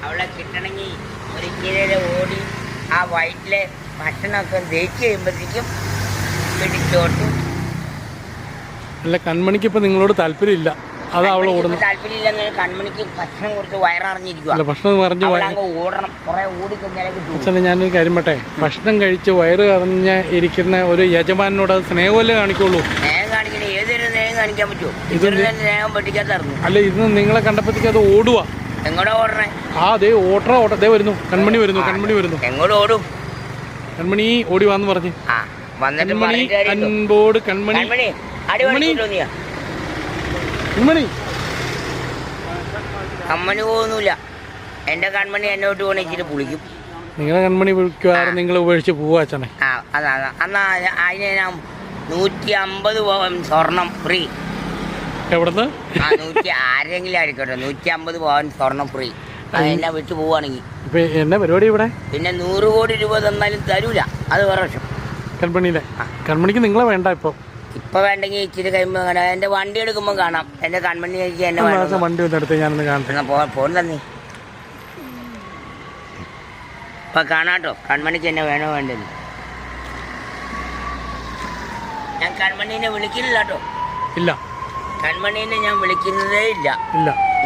അവളെ കിട്ടണമെങ്കിൽ ഒരു ഇങ്ങനെ ഓടി ആ വയറ്റിലെ ഭക്ഷണമൊക്കെ തേച്ച് കഴിയുമ്പോഴത്തേക്കും പിടിച്ചോട്ട്. അല്ല, കൺമണിക്ക് ഇപ്പം നിങ്ങളോട് താല്പര്യമില്ല, അതാ അവൾ ഓടുന്നു. താല്പര്യമില്ലെന്ന് കൺമണിക്ക് ഭക്ഷണം കൊടുത്ത് വയറിഞ്ഞിരിക്കുക. ഭക്ഷണം നിറഞ്ഞ് ഓടണം, കുറെ ഓടിക്കഴിഞ്ഞാലേ കിട്ടും. അച്ഛനെ ഞാനൊരു കാര്യം പറ്റേ, ഭക്ഷണം കഴിച്ച് വയറ് നിറഞ്ഞ് ഇരിക്കുന്ന ഒരു യജമാനോട് അത് സ്നേഹമല്ലേ കാണിക്കുള്ളൂ. സ്നേഹം കാണിക്കണേ, ഏതൊരു സ്നേഹം കാണിക്കാൻ പറ്റുമോ? ഇതൊരു സ്നേഹം പഠിക്കാത്തറിഞ്ഞു. അല്ല, ഇത് നിങ്ങളെ കണ്ടപ്പോഴത്തേക്ക് അത് ഓടുക. എങ്ങോട്ടാ ഓടണേ? ആ ദേ ഓട്ടേ വരുന്നു, കൺമണി വരുന്നു. എങ്ങോട്ട് ഓടും? കൺമണി ഓടി വാന്ന് പറഞ്ഞ്. കൺമണി അൻപോട് കൺമണി കമ്മണി പോകുന്നില്ല. എന്റെ കൺമണി എന്നോട്ട് പോകണ ഇച്ചിരി പുളിക്കും. നിങ്ങളെ കൺമണി വിളിക്കുവാറ് നിങ്ങൾ ഉപേക്ഷിച്ച് പോവാ അച്ഛനെ. അതാ എന്നാ അതിന് ഞാൻ 150 പവൻ സ്വർണം ഫ്രീ. എവിടുന്ന്? ആരെങ്കിലും ആയിരിക്കട്ടെ, 150 പവൻ സ്വർണം ഫ്രീ. അതെന്നെ വിട്ടു പോവാണെങ്കിൽ. എന്നെ പരിപാടി ഇവിടെ പിന്നെ 100 കോടി രൂപ തന്നാലും തരൂല. അത് വേറെ വർഷം. കൺമണിക്ക് നിങ്ങളെ വേണ്ട ഇപ്പൊ വേണ്ടെങ്കിൽ ഇച്ചിരി കഴിയുമ്പോ എന്റെ വണ്ടി എടുക്കുമ്പോ കാണാം. എന്റെ കൺമണി എന്നെ വണ്ടി ഒന്ന് എടുത്ത് ഞാനൊന്ന് കാണട്ടെ. ഫോൺ തന്നെ ഇപ്പൊ കാണാട്ടോ. കൺമണിക്ക് എന്നെ വേണോ വേണ്ടെന്ന്. ഞാൻ കൺമണീനെ വിളിക്കില്ല കേട്ടോ. ഇല്ല, കൺമണീനെ ഞാൻ വിളിക്കുന്നതേ ഇല്ല.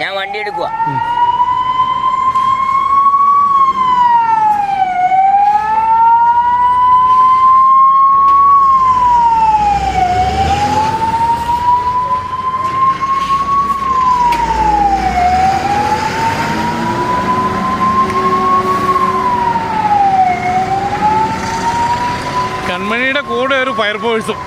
ഞാൻ വണ്ടി എടുക്കുക. കൺമണിയുടെ കൂടെ ഒരു ഫയർഫോഴ്സും